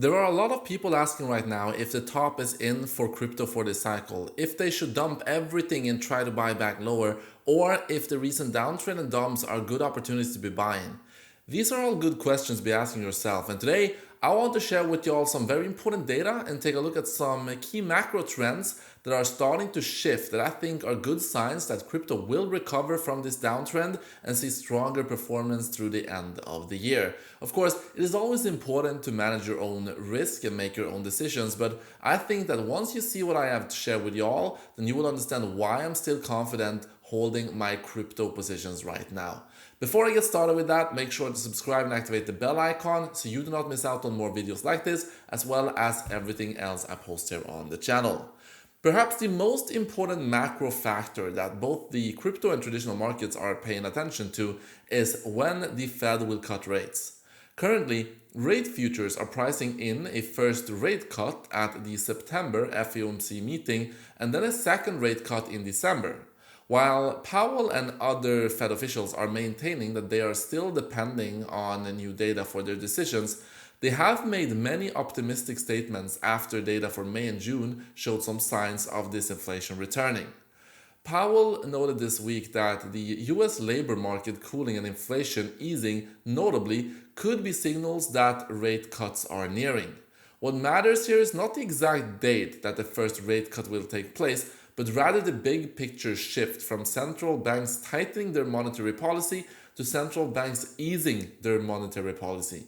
There are a lot of people asking right now if the top is in for crypto for this cycle, if they should dump everything and try to buy back lower, or if the recent downtrend and dumps are good opportunities to be buying. These are all good questions to be asking yourself, and today I want to share with you all some very important data and take a look at some key macro trends that are starting to shift that I think are good signs that crypto will recover from this downtrend and see stronger performance through the end of the year. Of course, it is always important to manage your own risk and make your own decisions, but I think that once you see what I have to share with you all, then you will understand why I'm still confident holding my crypto positions right now. Before I get started with that, make sure to subscribe and activate the bell icon so you do not miss out on more videos like this, as well as everything else I post here on the channel. Perhaps the most important macro factor that both the crypto and traditional markets are paying attention to is when the Fed will cut rates. Currently, rate futures are pricing in a first rate cut at the September FOMC meeting and then a second rate cut in December. While Powell and other Fed officials are maintaining that they are still depending on new data for their decisions, they have made many optimistic statements after data for May and June showed some signs of disinflation returning. Powell noted this week that the US labor market cooling and inflation easing notably could be signals that rate cuts are nearing. What matters here is not the exact date that the first rate cut will take place, but rather the big picture shift from central banks tightening their monetary policy to central banks easing their monetary policy.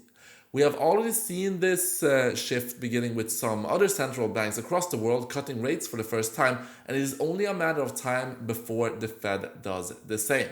We have already seen this shift beginning with some other central banks across the world cutting rates for the first time, and it is only a matter of time before the Fed does the same.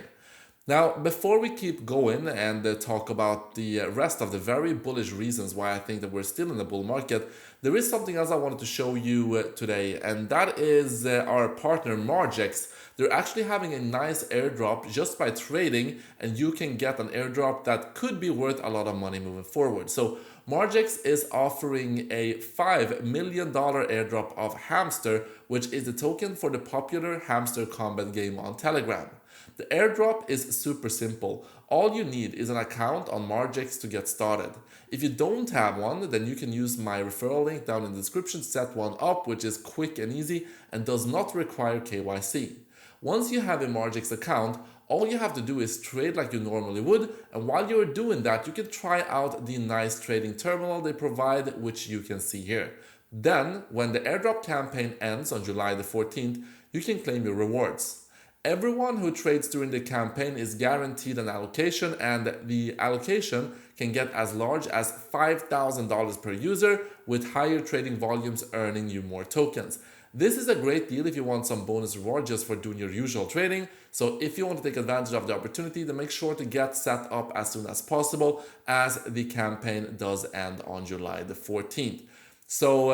Now, before we keep going and talk about the rest of the very bullish reasons why I think that we're still in the bull market, there is something else I wanted to show you today, and that is our partner Margex. They're actually having a nice airdrop just by trading, and you can get an airdrop that could be worth a lot of money moving forward. So Margex is offering a $5 million airdrop of Hamster, which is the token for the popular Hamster Combat game on Telegram. The airdrop is super simple. All you need is an account on Margex to get started. If you don't have one, then you can use my referral link down in the description to set one up, which is quick and easy and does not require KYC. Once you have a Margex account, all you have to do is trade like you normally would, and while you're doing that, you can try out the nice trading terminal they provide, which you can see here. Then, when the airdrop campaign ends on July the 14th, you can claim your rewards. Everyone who trades during the campaign is guaranteed an allocation, and the allocation can get as large as $5,000 per user, with higher trading volumes earning you more tokens. This is a great deal if you want some bonus reward just for doing your usual trading. So if you want to take advantage of the opportunity, then make sure to get set up as soon as possible, as the campaign does end on July the 14th. So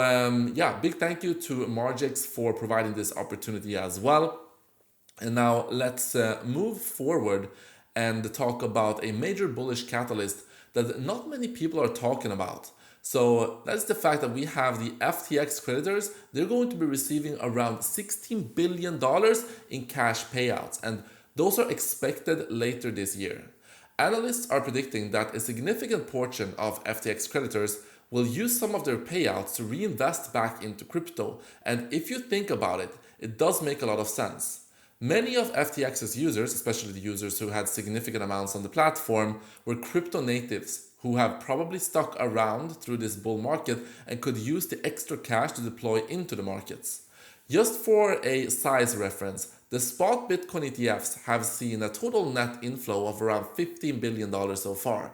big thank you to Margex for providing this opportunity as well. And now let's move forward and talk about a major bullish catalyst that not many people are talking about. So that's the fact that we have the FTX creditors. They're going to be receiving around $16 billion in cash payouts, and those are expected later this year. Analysts are predicting that a significant portion of FTX creditors will use some of their payouts to reinvest back into crypto. And if you think about it, it does make a lot of sense. Many of FTX's users, especially the users who had significant amounts on the platform, were crypto natives who have probably stuck around through this bull market and could use the extra cash to deploy into the markets. Just for a size reference, the spot Bitcoin ETFs have seen a total net inflow of around $15 billion so far.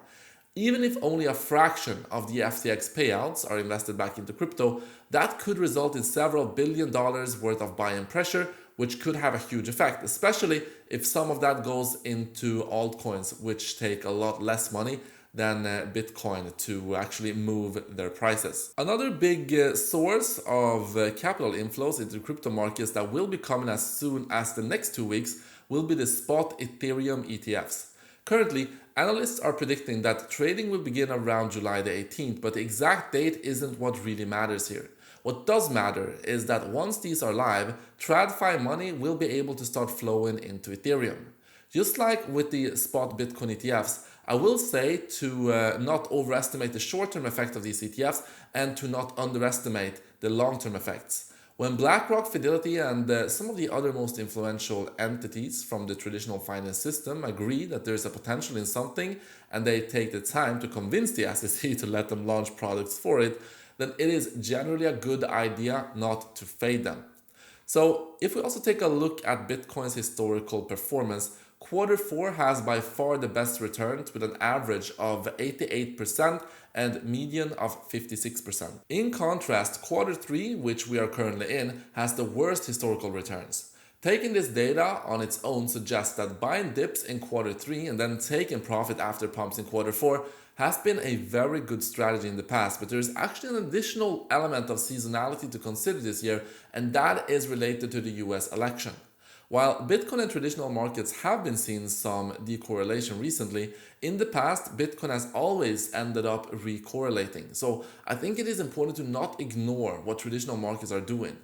Even if only a fraction of the FTX payouts are invested back into crypto, that could result in several $1 billion worth of buy-in pressure, which could have a huge effect, especially if some of that goes into altcoins, which take a lot less money than Bitcoin to actually move their prices. Another big source of capital inflows into crypto markets that will be coming as soon as the next 2 weeks will be the spot Ethereum ETFs. Currently, analysts are predicting that trading will begin around July the 18th, but the exact date isn't what really matters here. What does matter is that once these are live, TradFi money will be able to start flowing into Ethereum. Just like with the spot Bitcoin ETFs, I will say to not overestimate the short-term effect of these ETFs and to not underestimate the long-term effects. When BlackRock, Fidelity, and some of the other most influential entities from the traditional finance system agree that there is a potential in something and they take the time to convince the SEC to let them launch products for it, then it is generally a good idea not to fade them. So if we also take a look at Bitcoin's historical performance, Q4 has by far the best returns with an average of 88% and median of 56%. In contrast, Q3, which we are currently in, has the worst historical returns. Taking this data on its own suggests that buying dips in Q3 and then taking profit after pumps in Q4 has been a very good strategy in the past, but there is actually an additional element of seasonality to consider this year, and that is related to the US election. While Bitcoin and traditional markets have been seeing some decorrelation recently, in the past, Bitcoin has always ended up recorrelating. So I think it is important to not ignore what traditional markets are doing.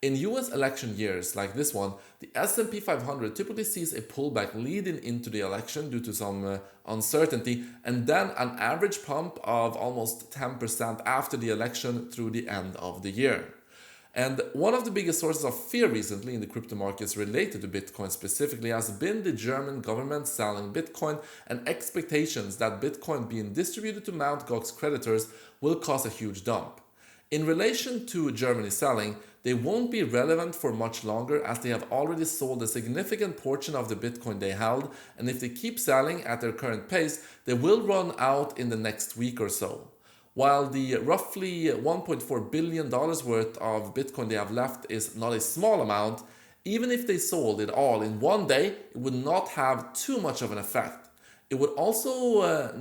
In US election years like this one, the S&P 500 typically sees a pullback leading into the election due to some uncertainty, and then an average pump of almost 10% after the election through the end of the year. And one of the biggest sources of fear recently in the crypto markets related to Bitcoin specifically has been the German government selling Bitcoin and expectations that Bitcoin being distributed to Mt. Gox creditors will cause a huge dump. In relation to Germany selling, they won't be relevant for much longer as they have already sold a significant portion of the Bitcoin they held, and if they keep selling at their current pace, they will run out in the next week or so. While the roughly $1.4 billion worth of Bitcoin they have left is not a small amount, even if they sold it all in one day, it would not have too much of an effect. It would also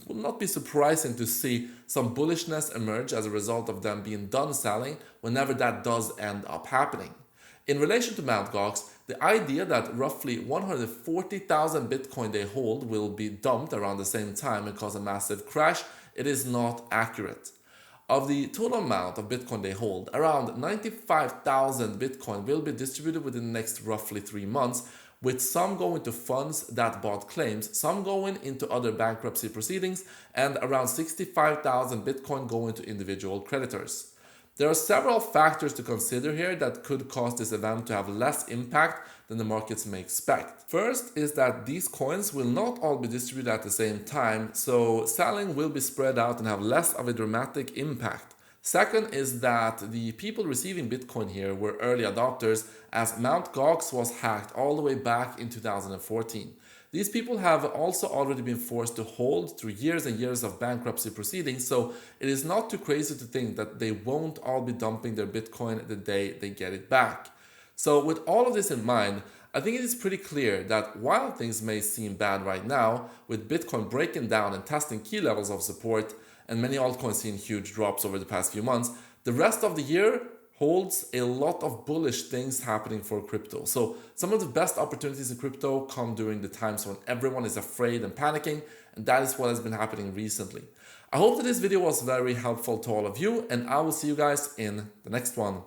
would not be surprising to see some bullishness emerge as a result of them being done selling whenever that does end up happening. In relation to Mt. Gox, the idea that roughly 140,000 Bitcoin they hold will be dumped around the same time and cause a massive crash, it is not accurate. Of the total amount of Bitcoin they hold, around 95,000 Bitcoin will be distributed within the next roughly 3 months, with some going to funds that bought claims, some going into other bankruptcy proceedings, and around 65,000 Bitcoin going to individual creditors. There are several factors to consider here that could cause this event to have less impact than the markets may expect. First is that these coins will not all be distributed at the same time, so selling will be spread out and have less of a dramatic impact. Second is that the people receiving Bitcoin here were early adopters, as Mt. Gox was hacked all the way back in 2014. These people have also already been forced to hold through years and years of bankruptcy proceedings, so it is not too crazy to think that they won't all be dumping their Bitcoin the day they get it back. So with all of this in mind, I think it is pretty clear that while things may seem bad right now, with Bitcoin breaking down and testing key levels of support, and many altcoins seeing huge drops over the past few months, the rest of the year holds a lot of bullish things happening for crypto. So some of the best opportunities in crypto come during the times when everyone is afraid and panicking, and that is what has been happening recently. I hope that this video was very helpful to all of you, and I will see you guys in the next one.